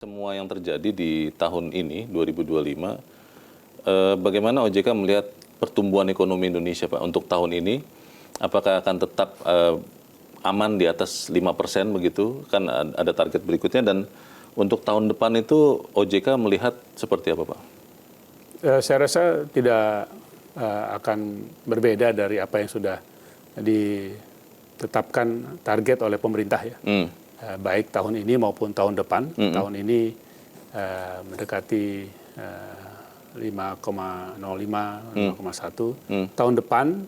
Semua yang terjadi di tahun ini, 2025, bagaimana OJK melihat pertumbuhan ekonomi Indonesia, Pak, untuk tahun ini? Apakah akan tetap aman di atas 5% begitu? Kan ada target berikutnya, dan untuk tahun depan itu OJK melihat seperti apa, Pak? Saya rasa tidak akan berbeda dari apa yang sudah ditetapkan target oleh pemerintah ya. Baik tahun ini maupun tahun depan. Tahun ini mendekati 5,05, 5,1. Tahun depan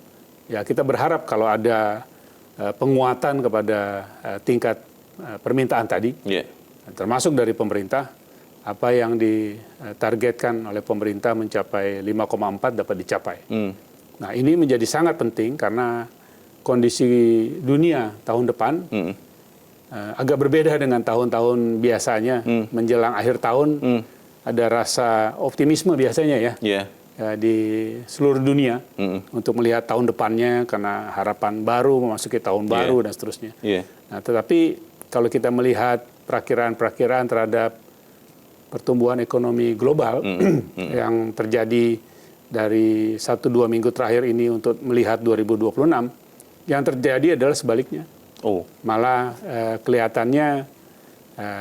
ya kita berharap kalau ada penguatan kepada tingkat permintaan tadi, termasuk dari pemerintah, apa yang ditargetkan oleh pemerintah mencapai 5,4 dapat dicapai. Nah, ini menjadi sangat penting karena kondisi dunia tahun depan agak berbeda dengan tahun-tahun biasanya. Menjelang akhir tahun ada rasa optimisme biasanya ya, di seluruh dunia untuk melihat tahun depannya karena harapan baru memasuki tahun baru dan seterusnya. Nah, tetapi kalau kita melihat perakiraan-perakiraan terhadap pertumbuhan ekonomi global yang terjadi dari 1-2 minggu terakhir ini untuk melihat 2026, yang terjadi adalah sebaliknya. Malah kelihatannya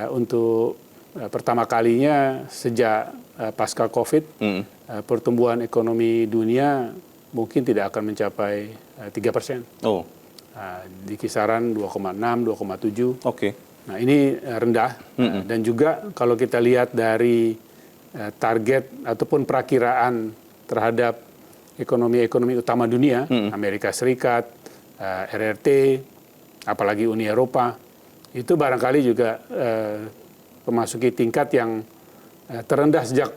untuk pertama kalinya sejak pasca COVID, pertumbuhan ekonomi dunia mungkin tidak akan mencapai 3%. Di kisaran 2,6, 2,7. Nah, ini rendah. Dan juga kalau kita lihat dari target ataupun perakiraan terhadap ekonomi utama dunia, Amerika Serikat, RRT, apalagi Uni Eropa, itu barangkali juga memasuki tingkat yang terendah sejak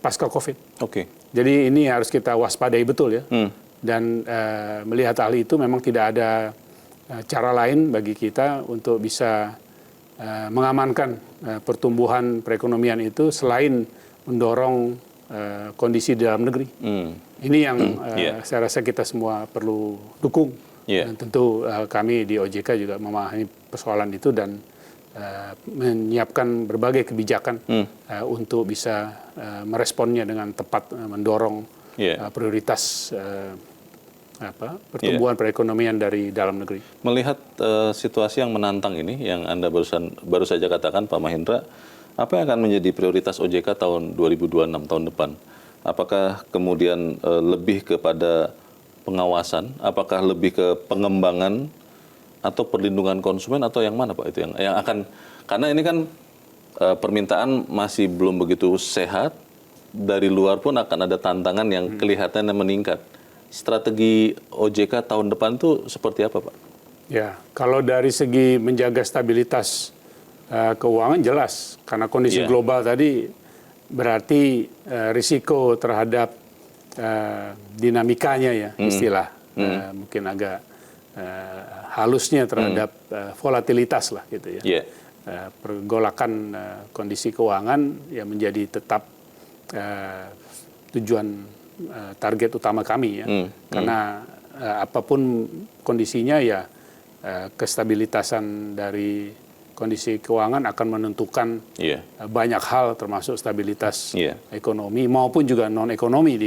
pasca COVID. Jadi ini harus kita waspadai betul ya. Dan melihat hal itu memang tidak ada cara lain bagi kita untuk bisa mengamankan pertumbuhan perekonomian itu selain mendorong kondisi di dalam negeri. Ini yang saya rasa kita semua perlu dukung. Dan tentu kami di OJK juga memahami persoalan itu dan menyiapkan berbagai kebijakan untuk bisa meresponnya dengan tepat, mendorong prioritas pertumbuhan perekonomian dari dalam negeri. Melihat situasi yang menantang ini, yang Anda baru saja katakan, Pak Mahendra, apa yang akan menjadi prioritas OJK tahun 2026, tahun depan? Apakah kemudian lebih kepada pengawasan, apakah lebih ke pengembangan atau perlindungan konsumen, atau yang mana, Pak, itu yang akan, karena ini kan permintaan masih belum begitu sehat, dari luar pun akan ada tantangan yang kelihatannya meningkat. Strategi OJK tahun depan itu seperti apa, Pak? Ya, kalau dari segi menjaga stabilitas keuangan jelas, karena kondisi global tadi berarti risiko terhadap dinamikanya ya, istilah mungkin agak halusnya terhadap volatilitas lah gitu ya. Pergolakan kondisi keuangan yang menjadi tetap tujuan target utama kami ya. Karena apapun kondisinya ya kestabilitasan dari kondisi keuangan akan menentukan banyak hal, termasuk stabilitas ekonomi maupun juga non ekonomi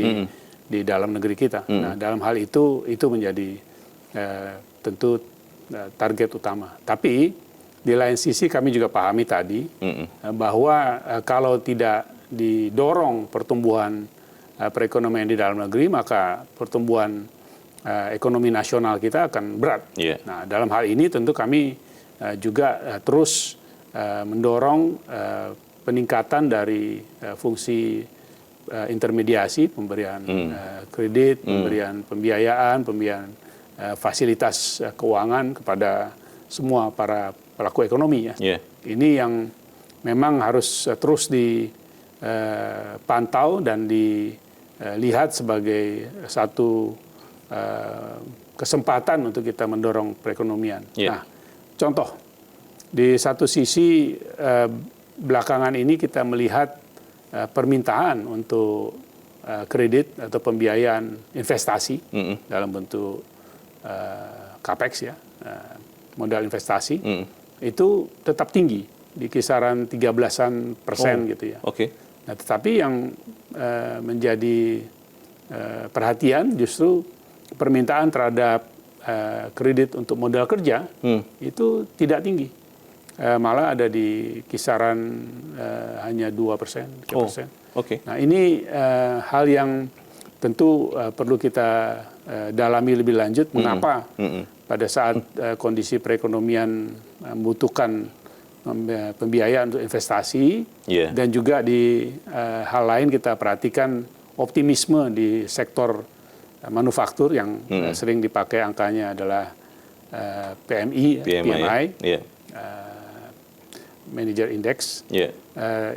di dalam negeri kita. Nah, dalam hal itu menjadi tentu target utama. Tapi di lain sisi kami juga pahami tadi bahwa kalau tidak didorong pertumbuhan perekonomian di dalam negeri, maka pertumbuhan ekonomi nasional kita akan berat. Nah, dalam hal ini tentu kami juga terus mendorong peningkatan dari fungsi intermediasi, pemberian kredit, pemberian pembiayaan, pemberian fasilitas keuangan kepada semua para pelaku ekonomi ya. Ini yang memang harus terus dipantau dan dilihat sebagai satu kesempatan untuk kita mendorong perekonomian. Nah, contoh, di satu sisi belakangan ini kita melihat permintaan untuk kredit atau pembiayaan investasi dalam bentuk CAPEX ya, modal investasi, itu tetap tinggi. di kisaran 13% gitu ya. Oke. Nah, tetapi yang menjadi perhatian justru permintaan terhadap kredit untuk modal kerja itu tidak tinggi. Malah ada di kisaran hanya 2%, 3%. Oke. Nah, ini hal yang tentu perlu kita dalami lebih lanjut. Mengapa pada saat kondisi perekonomian membutuhkan pembiayaan untuk investasi, dan juga di hal lain kita perhatikan optimisme di sektor manufaktur yang sering dipakai angkanya adalah PMI. Manager Index,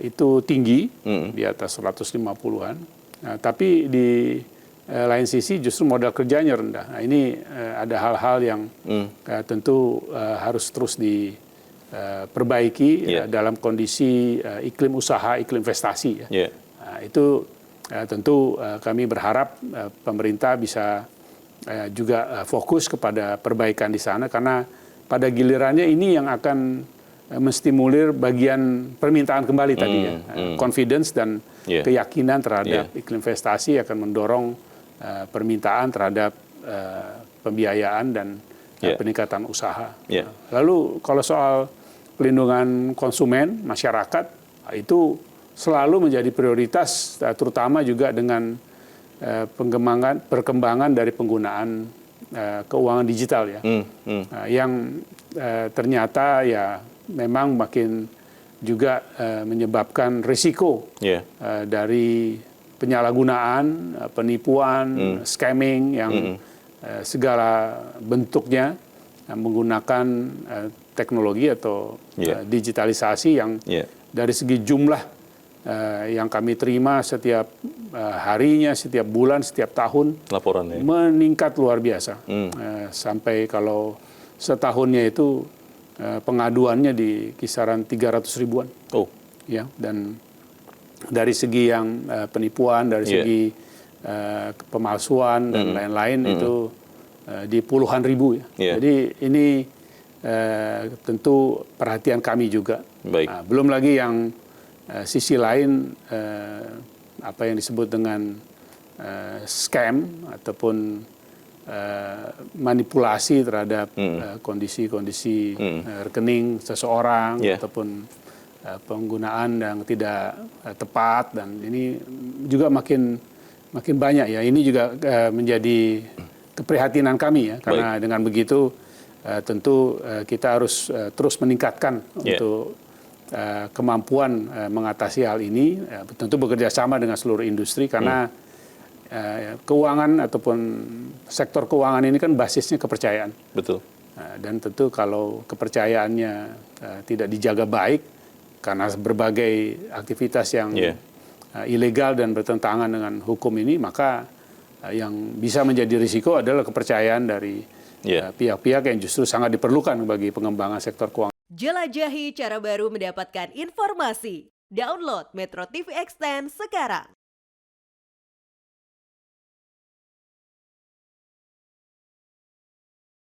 itu tinggi, di atas 150-an. Nah, tapi di lain sisi justru modal kerjanya rendah. Nah, ini ada hal-hal yang tentu harus terus diperbaiki dalam kondisi iklim usaha, iklim investasi. Nah, itu tentu kami berharap pemerintah bisa juga fokus kepada perbaikan di sana, karena pada gilirannya ini yang akan menstimulir bagian permintaan kembali tadi ya. Confidence dan keyakinan terhadap iklim investasi akan mendorong permintaan terhadap pembiayaan dan peningkatan usaha. Lalu kalau soal pelindungan konsumen, masyarakat, itu selalu menjadi prioritas, terutama juga dengan perkembangan dari penggunaan keuangan digital ya. Yang ternyata ya memang makin juga menyebabkan risiko dari penyalahgunaan, penipuan, scamming yang segala bentuknya menggunakan teknologi atau digitalisasi yang dari segi jumlah yang kami terima setiap harinya, setiap bulan, setiap tahun laporannya meningkat luar biasa. Sampai kalau setahunnya itu pengaduannya di kisaran 300 ribuan. Ya, dan dari segi yang penipuan, dari segi pemalsuan dan lain-lain itu di puluhan ribu ya. Jadi ini tentu perhatian kami juga. Nah, belum lagi yang sisi lain apa yang disebut dengan scam ataupun manipulasi terhadap kondisi-kondisi rekening seseorang ataupun penggunaan yang tidak tepat, dan ini juga makin banyak ya. Ini juga menjadi keprihatinan kami ya, karena dengan begitu tentu kita harus terus meningkatkan untuk kemampuan mengatasi hal ini, tentu bekerja sama dengan seluruh industri, karena keuangan ataupun sektor keuangan ini kan basisnya kepercayaan. Betul. Dan tentu kalau kepercayaannya tidak dijaga baik karena berbagai aktivitas yang ilegal dan bertentangan dengan hukum ini, maka yang bisa menjadi risiko adalah kepercayaan dari pihak-pihak yang justru sangat diperlukan bagi pengembangan sektor keuangan. Jelajahi cara baru mendapatkan informasi. Download Metro TV Extend sekarang.